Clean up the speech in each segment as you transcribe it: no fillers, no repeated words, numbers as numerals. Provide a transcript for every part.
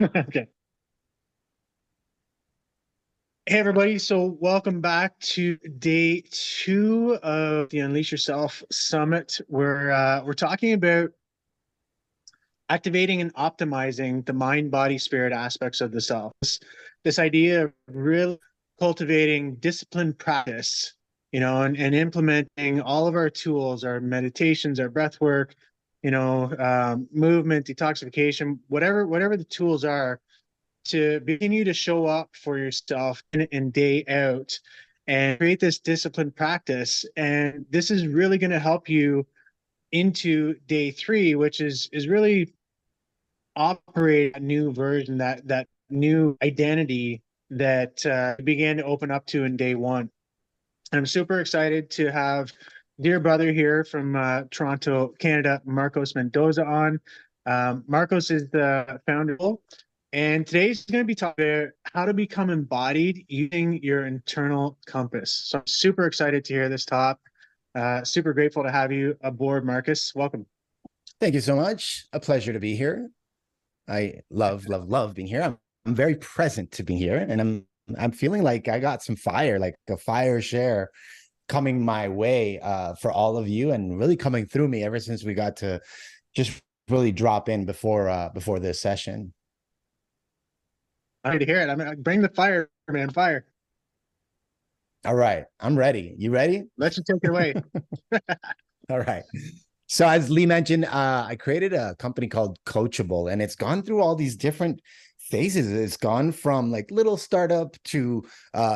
Okay. Hey everybody, so welcome back to day two of the Unleash Yourself Summit. We're talking about activating and optimizing the mind, body, spirit aspects of the self. This idea of really cultivating disciplined practice, and implementing all of our tools, our meditations, our breath work, movement, detoxification, whatever the tools are to continue to show up for yourself in and day out and create this disciplined practice. And this is really going to help you into day three, which is really operate a new version, that new identity that began to open up to in day one. I'm super excited to have dear brother here from Toronto, Canada, Marcos Mendoza on. Marcos is the founder, and today's going to be talking about how to become embodied using your internal compass. So I'm super excited to hear this talk. Super grateful to have you aboard, Marcus. Welcome. Thank you so much. A pleasure to be here. I love being here. I'm very present to be here, and I'm feeling like I got some fire, like a fire share coming my way for all of you, and really coming through me ever since we got to just really drop in before this session. I need to hear it. I'm gonna bring the fire, man. Fire. All right, I'm ready. You ready? Let's just take it away. All right. So as Lee mentioned, I created a company called Coachable, and it's gone through all these different phases. It's gone from like little startup to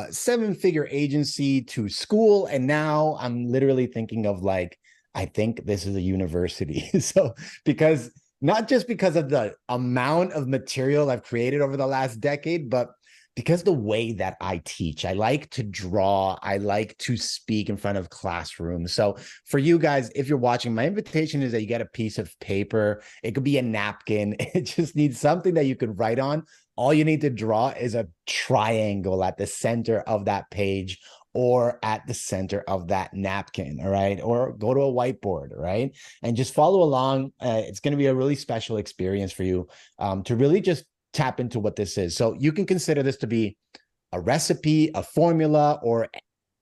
seven-figure agency to school. And now I'm literally thinking of like, I think this is a university. So because not just because of the amount of material I've created over the last decade, but because the way that I teach, I like to draw, I like to speak in front of classrooms. So for you guys, if you're watching, my invitation is that you get a piece of paper. It could be a napkin. It just needs something that you could write on. All you need to draw is a triangle at the center of that page or at the center of that napkin, all right? Or go to a whiteboard, right? And just follow along. It's going to be a really special experience for you to really just tap into what this is. So you can consider this to be a recipe, a formula, or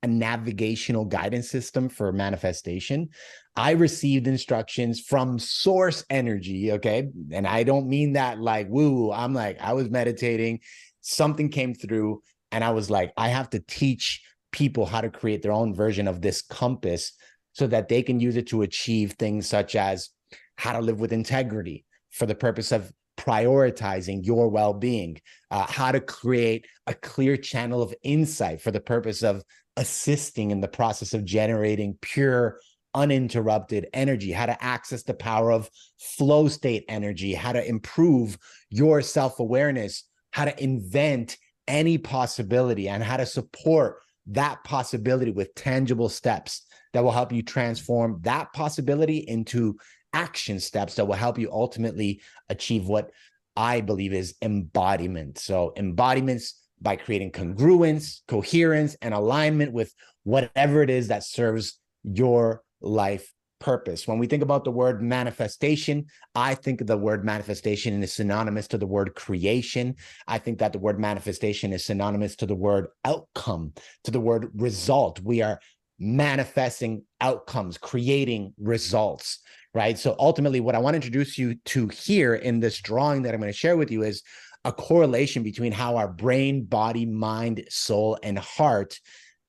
a navigational guidance system for manifestation. I received instructions from source energy, okay? And I don't mean that like woo. I'm like, I was meditating, something came through, and I was like, I have to teach people how to create their own version of this compass so that they can use it to achieve things such as how to live with integrity for the purpose of prioritizing your well-being, how to create a clear channel of insight for the purpose of assisting in the process of generating pure, uninterrupted energy, how to access the power of flow state energy, how to improve your self-awareness, how to invent any possibility, and how to support that possibility with tangible steps that will help you transform that possibility into action steps that will help you ultimately achieve what I believe is embodiment. So embodiments by creating congruence, coherence, and alignment with whatever it is that serves your life purpose. When we think about the word manifestation, I think the word manifestation is synonymous to the word creation. I think that the word manifestation is synonymous to the word outcome, to the word result. We are manifesting outcomes, creating results, right? So ultimately, what I want to introduce you to here in this drawing that I'm going to share with you is a correlation between how our brain, body, mind, soul, and heart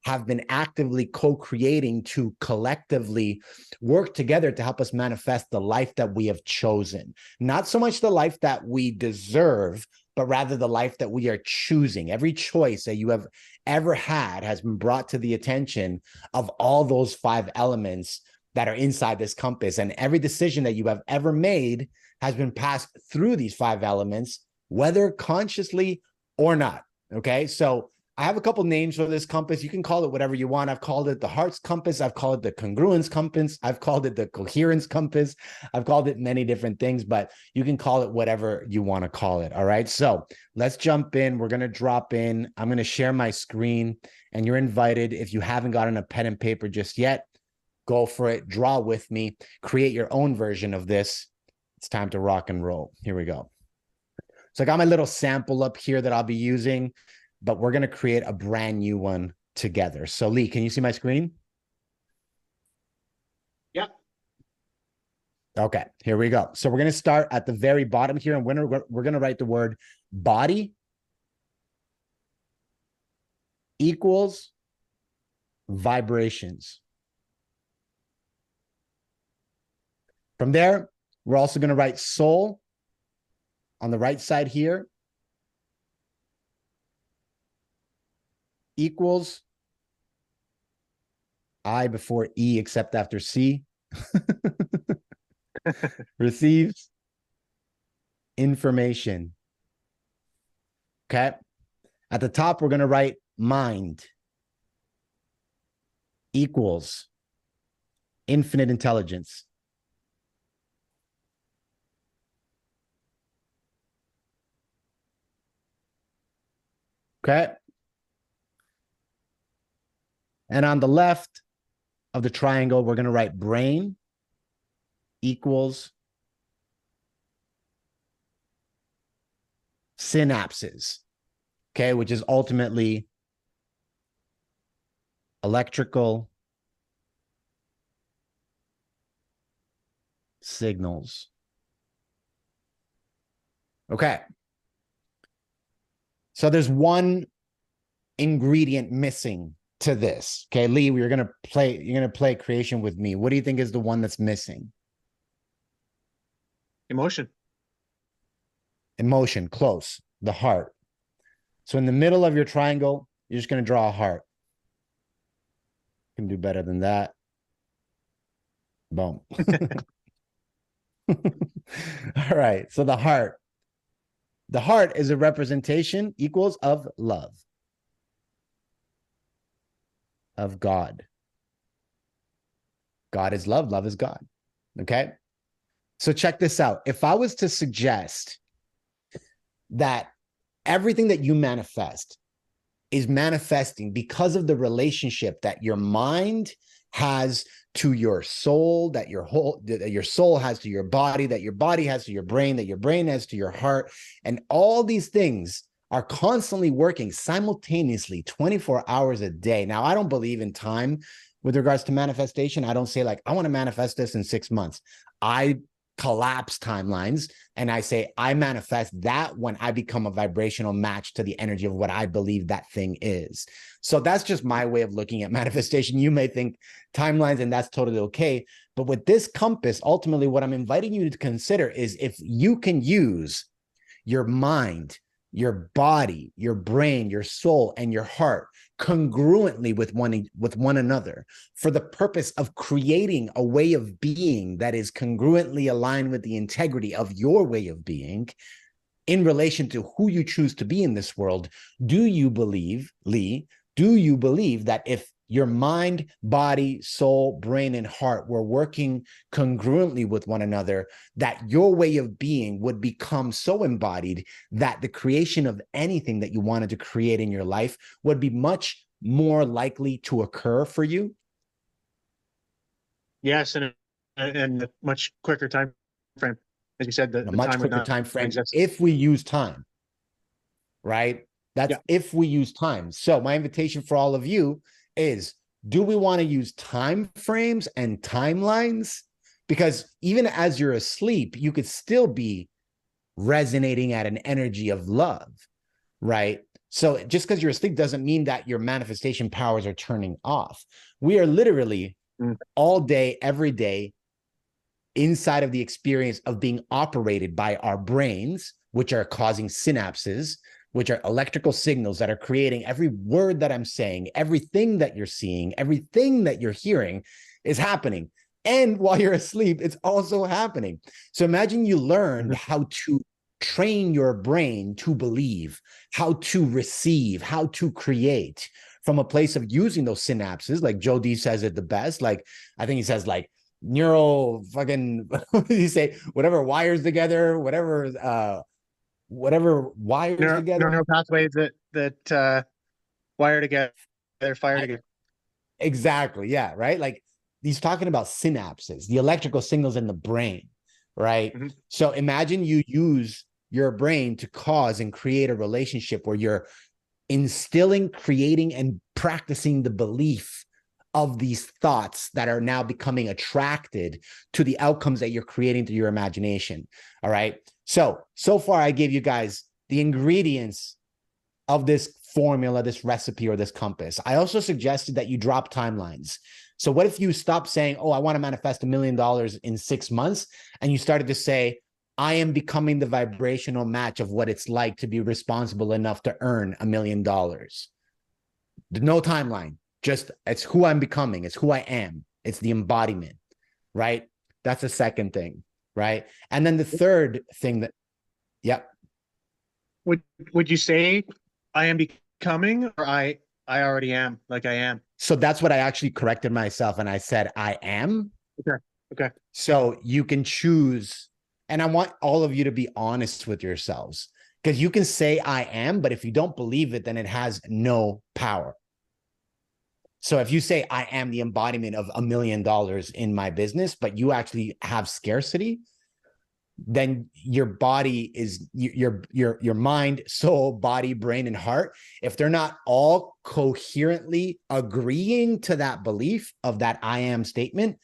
have been actively co-creating to collectively work together to help us manifest the life that we have chosen. Not so much the life that we deserve, but rather the life that we are choosing. Every choice that you have ever had has been brought to the attention of all those five elements that are inside this compass. And every decision that you have ever made has been passed through these five elements, whether consciously or not. Okay. So I have a couple names for this compass. You can call it whatever you want. I've called it the heart's compass. I've called it the congruence compass. I've called it the coherence compass. I've called it many different things, but you can call it whatever you want to call it. All right. So let's jump in. We're going to drop in. I'm going to share my screen, and you're invited. If you haven't gotten a pen and paper just yet, go for it. Draw with me. Create your own version of this. It's time to rock and roll. Here we go. So I got my little sample up here that I'll be using, but we're going to create a brand new one together. So Lee, can you see my screen? Yeah. Okay, here we go. So we're going to start at the very bottom here, and we're going to write the word body equals vibrations. From there, we're also going to write soul on the right side here equals I before E except after C. Receives information. Okay. At the top, we're going to write mind equals infinite intelligence. Okay. And on the left of the triangle, we're going to write brain equals synapses. Okay. Which is ultimately electrical signals. Okay. So there's one ingredient missing to this. Okay, Lee, you're gonna play creation with me. What do you think is the one that's missing? Emotion. Emotion, close. The heart. So in the middle of your triangle, you're just gonna draw a heart. You can do better than that. Boom. All right. So the heart. The heart is a representation equals of love. Of God. God is love. Love is God. Okay. So check this out. If I was to suggest that everything that you manifest is manifesting because of the relationship that your mind has to your soul, that your soul has to your body, that your body has to your brain, that your brain has to your heart, and all these things are constantly working simultaneously 24 hours a day. Now, I don't believe in time with regards to manifestation. I don't say like, I want to manifest this in 6 months. I collapse timelines and I say, I manifest that when I become a vibrational match to the energy of what I believe that thing is. So that's just my way of looking at manifestation. You may think timelines and that's totally okay. But with this compass, ultimately what I'm inviting you to consider is if you can use your mind, your body, your brain, your soul, and your heart congruently with one another for the purpose of creating a way of being that is congruently aligned with the integrity of your way of being in relation to who you choose to be in this world. Do you believe, Lee, do you believe that if your mind, body, soul, brain, and heart were working congruently with one another, that your way of being would become so embodied that the creation of anything that you wanted to create in your life would be much more likely to occur for you? Yes, and a much quicker time frame. As you said, In a the much time would quicker not time frame exist. if we use time, right? That's Yeah. if we use time. So my invitation for all of you is, do we want to use time frames and timelines? Because even as you're asleep, you could still be resonating at an energy of love, right? So just because you're asleep doesn't mean that your manifestation powers are turning off. We are literally all day, every day, inside of the experience of being operated by our brains, which are causing synapses, which are electrical signals that are creating every word that I'm saying, everything that you're seeing, everything that you're hearing is happening. And while you're asleep, it's also happening. So imagine you learned how to train your brain to believe, how to receive, how to create from a place of using those synapses. Like Joe D says it the best. Like, I think he says like neural fucking, what did he say? Whatever wires together, whatever wires together. Neural pathways that wire together, fire together. Exactly. Yeah. Right. Like he's talking about synapses, the electrical signals in the brain. Right. So imagine you use your brain to cause and create a relationship where you're instilling, creating, and practicing the belief of these thoughts that are now becoming attracted to the outcomes that you're creating through your imagination. All right. So far I gave you guys the ingredients of this formula, this recipe, or this compass. I also suggested that you drop timelines. So what if you stop saying, oh, I want to manifest $1 million in 6 months, and you started to say, I am becoming the vibrational match of what it's like to be responsible enough to earn $1 million. No timeline, just it's who I'm becoming. It's who I am. It's the embodiment, right? That's the second thing, right? And then the third thing that, yep. Would you say I am becoming, or I already am, like I am? So that's what I actually corrected myself, and I said I am. Okay. Okay. So you can choose, and I want all of you to be honest with yourselves, because you can say I am, but if you don't believe it, then it has no power. So if you say I am the embodiment of $1 million in my business, but you actually have scarcity, then your body is your mind, soul, body, brain, and heart, if they're not all coherently agreeing to that belief of that I am statement,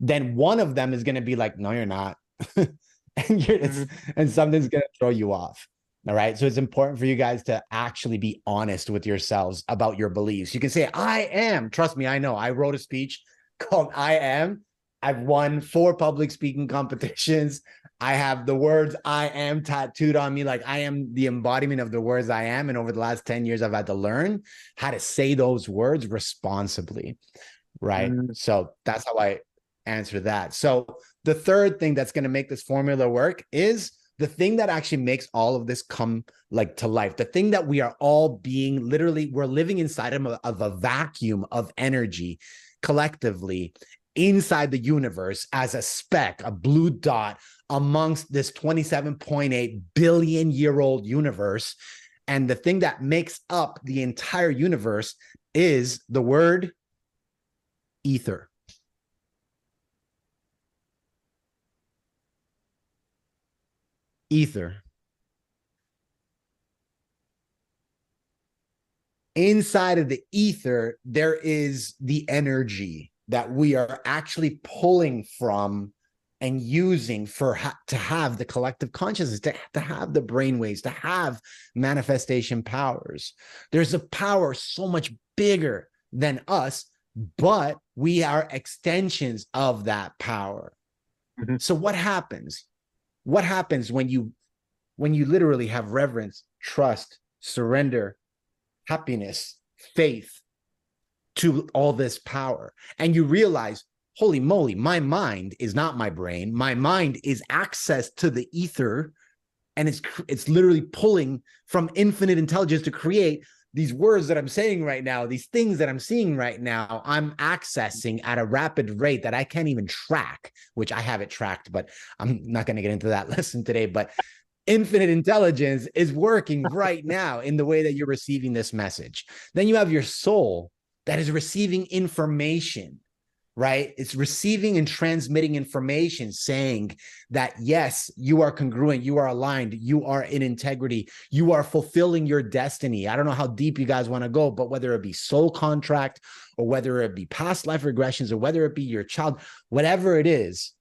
then one of them is going to be like, no, you're not. And something's going to throw you off. All right. So it's important for you guys to actually be honest with yourselves about your beliefs. You can say, I am. Trust me, I know. I wrote a speech called I Am. I've won 4 public speaking competitions. I have the words I am tattooed on me. Like I am the embodiment of the words I am. And over the last 10 years, I've had to learn how to say those words responsibly. Right. So that's how I answer that. So the third thing that's going to make this formula work is the thing that actually makes all of this come like to life. The thing that we are all being literally, we're living inside of a vacuum of energy collectively inside the universe as a speck, a blue dot amongst this 27.8 billion year old universe. And the thing that makes up the entire universe is the word ether. Ether. Inside of the ether, there is the energy that we are actually pulling from and using for to have the collective consciousness, to have the brainwaves, to have manifestation powers. There's a power so much bigger than us, but we are extensions of that power. Mm-hmm. So what happens? What happens when you literally have reverence, trust, surrender, happiness, faith to all this power, and you realize, holy moly, my mind is not my brain. My mind is access to the ether, and it's literally pulling from infinite intelligence to create these words that I'm saying right now, these things that I'm seeing right now. I'm accessing at a rapid rate that I can't even track, which I have it tracked, but I'm not going to get into that lesson today. But infinite intelligence is working right now in the way that you're receiving this message. Then you have your soul that is receiving information, right? It's receiving and transmitting information saying that, yes, you are congruent, you are aligned, you are in integrity, you are fulfilling your destiny. I don't know how deep you guys want to go, but whether it be soul contract or whether it be past life regressions or whether it be your child, whatever it is,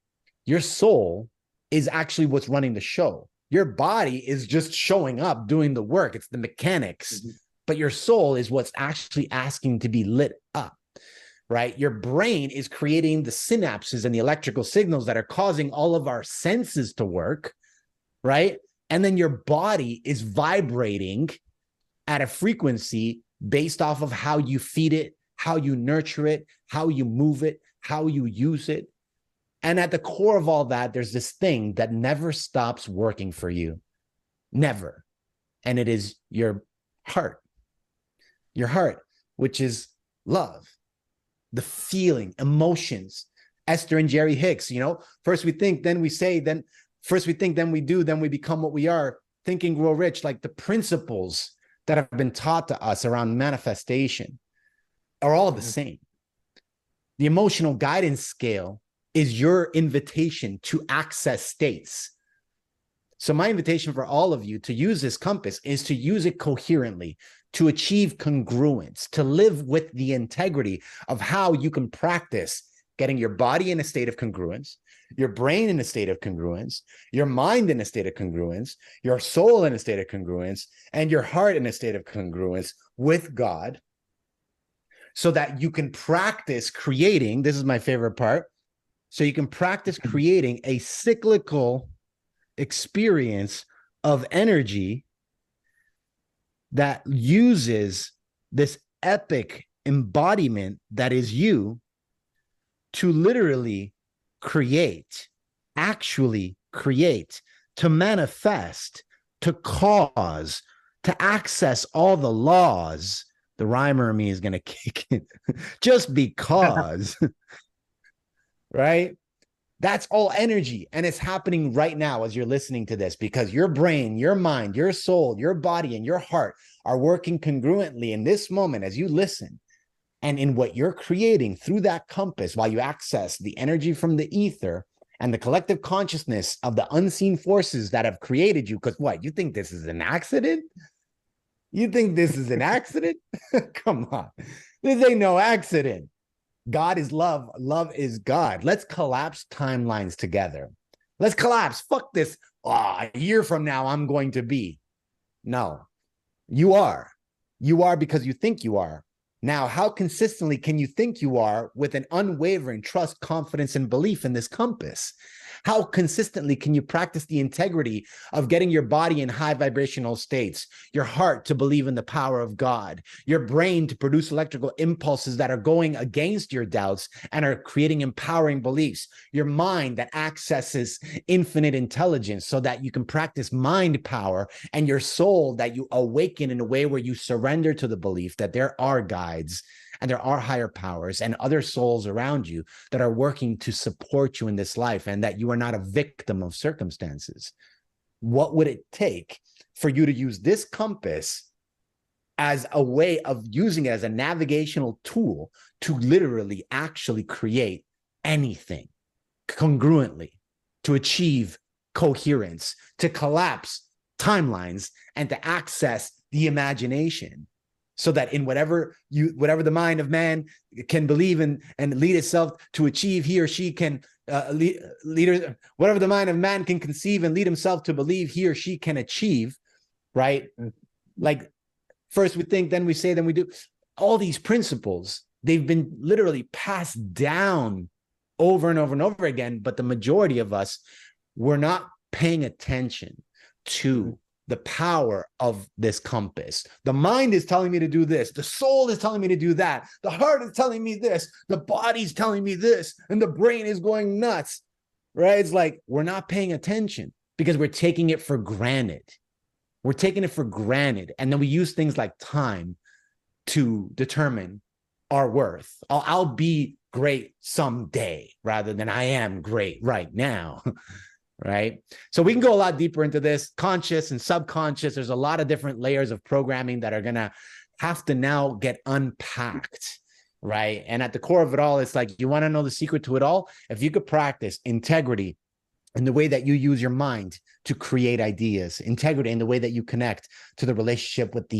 your soul is actually what's running the show. Your body is just showing up, doing the work. It's the mechanics, but your soul is what's actually asking to be lit up. Right? Your brain is creating the synapses and the electrical signals that are causing all of our senses to work, right? And then your body is vibrating at a frequency based off of how you feed it, how you nurture it, how you move it, how you use it. And at the core of all that, there's this thing that never stops working for you. Never. And it is your heart, which is love. The feeling, emotions. Esther and Jerry Hicks, first we think, then we say, then first we think, then we do, then we become what we are. Think and Grow Rich, like the principles that have been taught to us around manifestation are all the same. The emotional guidance scale is your invitation to access states. So my invitation for all of you to use this compass is to use it coherently, to achieve congruence, to live with the integrity of how you can practice getting your body in a state of congruence, your brain in a state of congruence, your mind in a state of congruence, your soul in a state of congruence, and your heart in a state of congruence with God, so that you can practice creating, this is my favorite part, so you can practice creating a cyclical experience of energy that uses this epic embodiment that is you to literally create, actually create, to manifest, to cause, to access all the laws. The rhymer in me is going to kick in just because, right? That's all energy. And it's happening right now as you're listening to this, because your brain, your mind, your soul, your body, and your heart are working congruently in this moment as you listen. And in what you're creating through that compass, while you access the energy from the ether and the collective consciousness of the unseen forces that have created you. Because what, you think this is an accident? You think this is an accident? Come on. This ain't no accident. God is love. Love is God. Let's collapse timelines together. Let's collapse. Fuck this. Oh, a year from now, I'm going to be. No, you are. You are because you think you are. Now, how consistently can you think you are with an unwavering trust, confidence, and belief in this compass? How consistently can you practice the integrity of getting your body in high vibrational states, your heart to believe in the power of God, your brain to produce electrical impulses that are going against your doubts and are creating empowering beliefs, your mind that accesses infinite intelligence so that you can practice mind power, and your soul that you awaken in a way where you surrender to the belief that there are guides and there are higher powers and other souls around you that are working to support you in this life, and that you are not a victim of circumstances. What would it take for you to use this compass as a way of using it as a navigational tool to literally actually create anything congruently, to achieve coherence, to collapse timelines, and to access the imagination? So that in whatever the mind of man can believe in and lead itself to achieve, he or she can whatever the mind of man can conceive and lead himself to believe, he or she can achieve, right? Like first we think, then we say, then we do. All these principles, they've been literally passed down over and over and over again, but the majority of us, we're not paying attention to the power of this compass. The mind is telling me to do this. The soul is telling me to do that. The heart is telling me this. The body's telling me this. And the brain is going nuts, right? It's like we're not paying attention because we're taking it for granted. We're taking it for granted. And then we use things like time to determine our worth. I'll be great someday rather than I am great right now. Right? So we can go a lot deeper into this, conscious and subconscious. There's a lot of different layers of programming that are going to have to now get unpacked, right? And at the core of it all, it's like, you want to know the secret to it all? If you could practice integrity in the way that you use your mind to create ideas, integrity in the way that you connect to the relationship with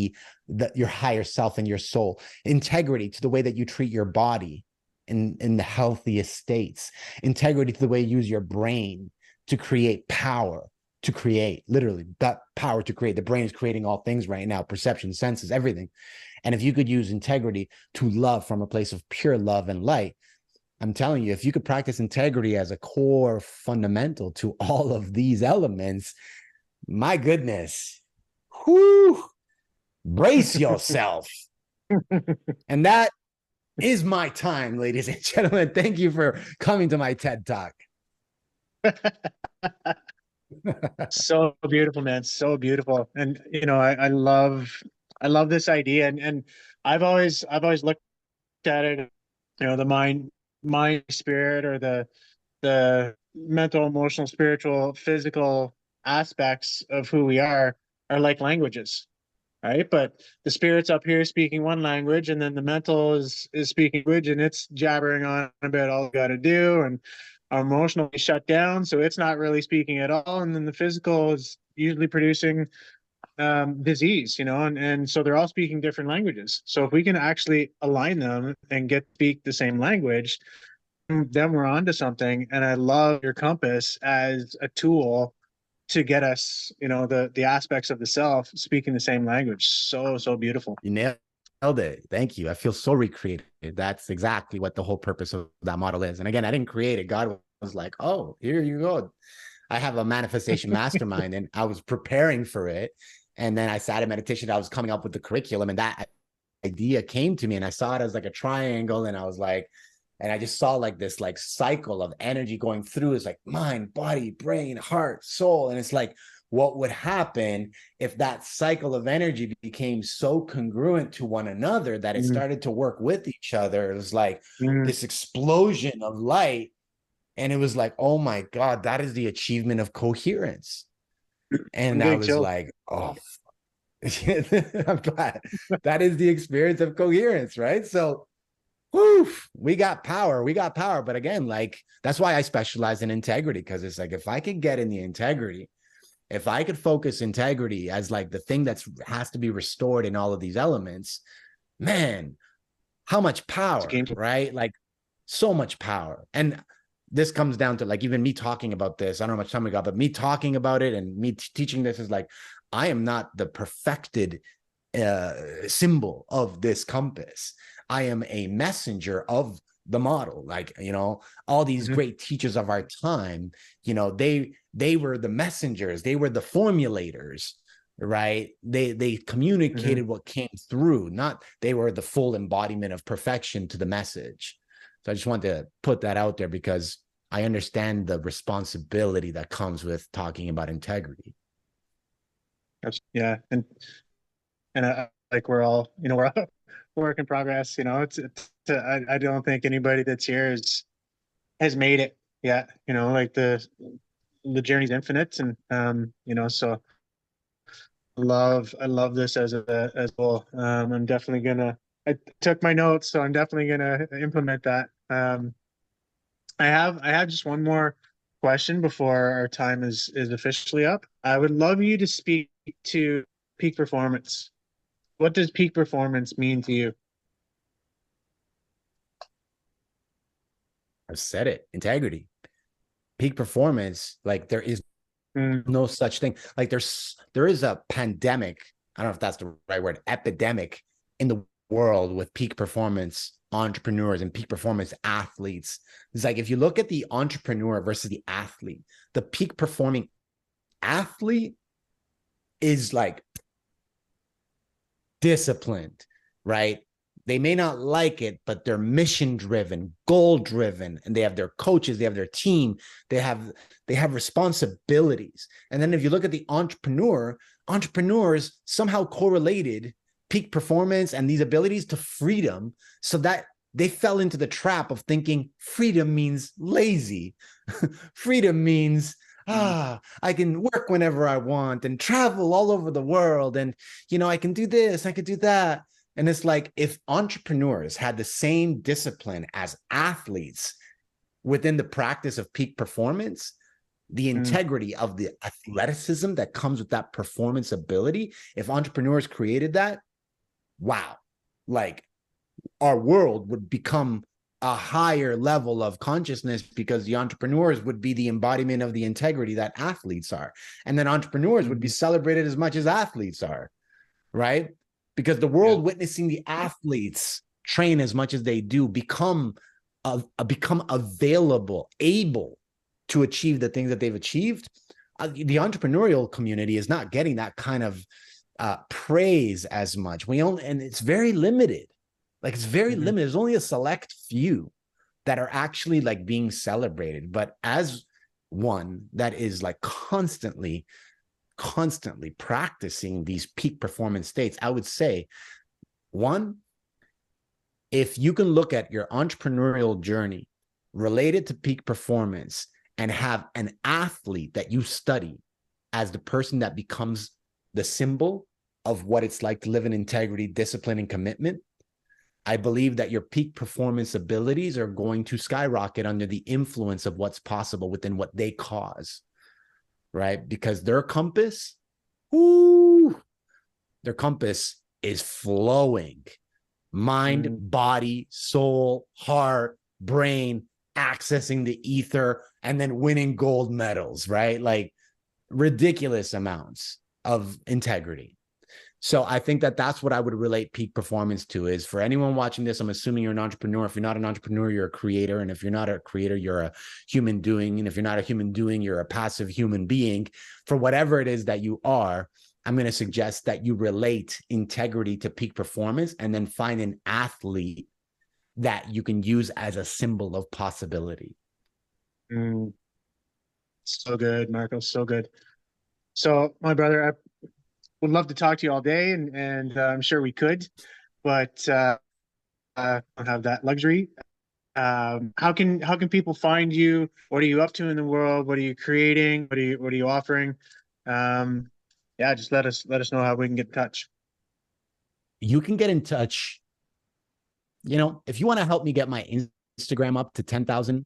your higher self and your soul, integrity to the way that you treat your body in the healthiest states, integrity to the way you use your brain to create power, to create, literally, that power to create. The brain is creating all things right now, perception, senses, everything. And if you could use integrity to love from a place of pure love and light, I'm telling you, if you could practice integrity as a core fundamental to all of these elements, my goodness, whoo, brace yourself. And that is my time, ladies and gentlemen. Thank you for coming to my TED Talk. So beautiful, man. So beautiful. And I love this idea. And I've always looked at it, the mind, spirit, or the mental, emotional, spiritual, physical aspects of who we are like languages, right? But the spirit's up here speaking one language, and then the mental is speaking language, and it's jabbering on about all you got to do, and emotionally shut down, so it's not really speaking at all. And then the physical is usually producing disease, and so they're all speaking different languages. So if we can actually align them and get speak the same language, then we're onto something. And I love your compass as a tool to get us, the aspects of the self speaking the same language. So beautiful. You nailed it. Thank you. I feel so recreated. That's exactly what the whole purpose of that model is. And again, I didn't create it. God was like, oh, here you go. I have a manifestation mastermind, and I was preparing for it. And then I sat in meditation. I was coming up with the curriculum, and that idea came to me, and I saw it as like a triangle. And I was like, and I just saw like this like cycle of energy going through. It's like mind, body, brain, heart, soul. And it's like, what would happen if that cycle of energy became so congruent to one another that it started to work with each other? It was like this explosion of light. And it was like, oh my God, that is the achievement of coherence. And I was Chills. like, oh, I'm glad that is the experience of coherence, right? So, whew, we got power. But again, like, that's why I specialize in integrity, because it's like, if I could get in the integrity, if I could focus integrity as like the thing that's has to be restored in all of these elements, man, how much power, right? Like, so much power. And this comes down to like even me talking about this. I don't know how much time we got, but me talking about it and me teaching this is like, I am not the perfected symbol of this compass. I am a messenger of the model. Like, all these great teachers of our time, they were the messengers, they were the formulators, right? They communicated what came through, not they were the full embodiment of perfection to the message. So I just wanted to put that out there because I understand the responsibility that comes with talking about integrity. Yeah. And like we're all, we're all work in progress, I don't think anybody that's here has made it yet, like the journey's infinite. And, so I love this as well. I took my notes, so I'm definitely gonna implement that. I have just one more question before our time is officially up. I would love you to speak to peak performance. What does peak performance mean to you? I've said it, integrity, peak performance. Like, there is no such thing. Like, there is a pandemic. I don't know if that's the right word, epidemic in the world with peak performance entrepreneurs and peak performance athletes. It's like, if you look at the entrepreneur versus the athlete, the peak performing athlete is like disciplined, right? They may not like it, but they're mission driven, goal driven, and they have their coaches, they have their team, they have responsibilities. And then if you look at the entrepreneurs somehow correlated peak performance and these abilities to freedom, so that they fell into the trap of thinking freedom means lazy. Freedom means I can work whenever I want and travel all over the world, and I can do this, I could do that. And it's like, if entrepreneurs had the same discipline as athletes within the practice of peak performance, the integrity of the athleticism that comes with that performance ability, if entrepreneurs created that, wow, like, our world would become a higher level of consciousness, because the entrepreneurs would be the embodiment of the integrity that athletes are. And then entrepreneurs would be celebrated as much as athletes are, right? Because the world witnessing the athletes train as much as they do, become available, able to achieve the things that they've achieved. The entrepreneurial community is not getting that kind of praise as much. And it's very limited. Like, it's very limited. There's only a select few that are actually like being celebrated. But as one that is like constantly practicing these peak performance states, I would say, one, if you can look at your entrepreneurial journey related to peak performance and have an athlete that you study as the person that becomes the symbol of what it's like to live in integrity, discipline, and commitment, I believe that your peak performance abilities are going to skyrocket under the influence of what's possible within what they cause, right? Because whoo, their compass is flowing. Mind, Mm, body, soul, heart, brain, accessing the ether, and then winning gold medals, right? Like ridiculous amounts of integrity. So I think that that's what I would relate peak performance to. Is for anyone watching this, I'm assuming you're an entrepreneur. If you're not an entrepreneur, you're a creator. And if you're not a creator, you're a human doing. And if you're not a human doing, you're a passive human being. For whatever it is that you are, I'm going to suggest that you relate integrity to peak performance and then find an athlete that you can use as a symbol of possibility. mm, so good, Marco. So good. So, my brother, I would love to talk to you all day, and I'm sure we could, but I don't have that luxury. How can people find you? What are you up to in the world? What are you creating? What are you offering? Um, yeah, just let us know how we can get in touch. You can get in touch. If you want to help me get my Instagram up to 10,000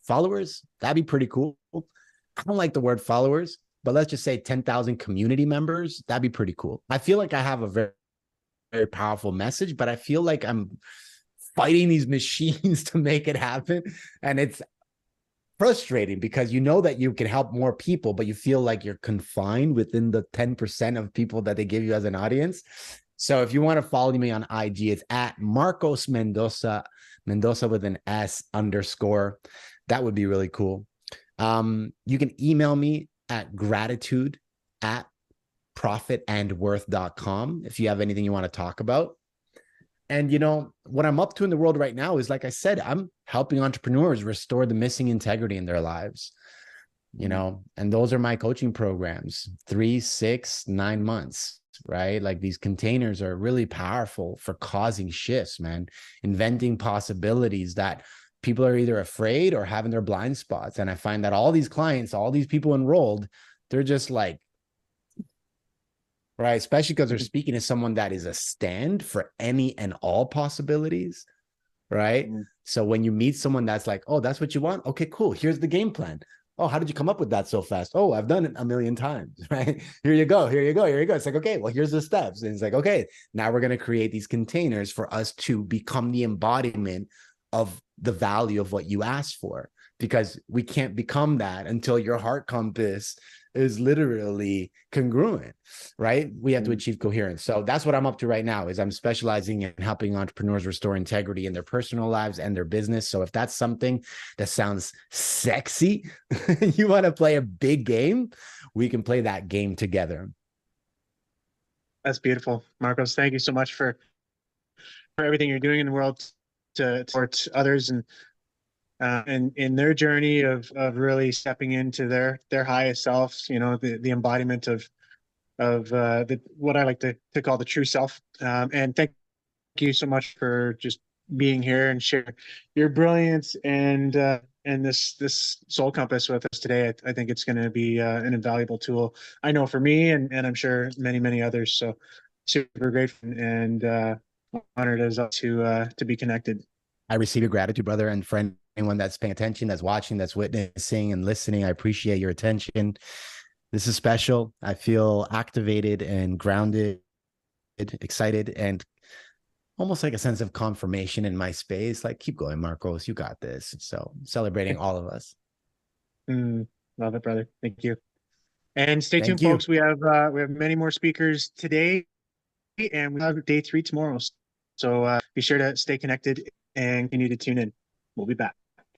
followers, that'd be pretty cool. I don't like the word followers, but let's just say 10,000 community members. That'd be pretty cool. I feel like I have a very, very powerful message, but I feel like I'm fighting these machines to make it happen. And it's frustrating because you know that you can help more people, but you feel like you're confined within the 10% of people that they give you as an audience. So if you want to follow me on IG, it's at Marcos Mendoza, Mendoza with an S _. That would be really cool. You can email me at gratitude@profitandworth.com if you have anything you want to talk about. And what I'm up to in the world right now is, like I said, I'm helping entrepreneurs restore the missing integrity in their lives. And those are my coaching programs, 3, 6, 9 months, right? Like these containers are really powerful for causing shifts, man, inventing possibilities that people are either afraid or having their blind spots. And I find that all these clients, all these people enrolled, they're just like, right, especially because they're speaking to someone that is a stand for any and all possibilities, right? Mm, So when you meet someone that's like, oh, that's what you want? Okay, cool. Here's the game plan. Oh, how did you come up with that so fast? Oh, I've done it a million times, right? Here you go. Here you go. Here you go. It's like, okay, well, here's the steps. And it's like, okay, now we're going to create these containers for us to become the embodiment of the value of what you asked for, because we can't become that until your heart compass is literally congruent, right? We have to mm. achieve coherence. So that's what I'm up to right now. Is I'm specializing in helping entrepreneurs restore integrity in their personal lives and their business. So if that's something that sounds sexy, you want to play a big game, we can play that game together. That's beautiful, Marcos. Thank you so much for everything you're doing in the world to support others and in their journey of really stepping into their highest selves. The embodiment of the what I like to call the true self. And thank you so much for just being here and share your brilliance and this soul compass with us today. I think it's going to be an invaluable tool. I know for me and I'm sure many others. So super grateful and honored as well to be connected. I receive your gratitude, brother. And for anyone that's paying attention, that's watching, that's witnessing and listening, I appreciate your attention. This is special. I feel activated and grounded, excited, and almost like a sense of confirmation in my space. Like, keep going, Marcos. You got this. So celebrating all of us. Love it, brother. Thank you. And stay Thank tuned, you. folks. We have many more speakers today, and we have day 3 tomorrow. So be sure to stay connected and continue to tune in. We'll be back.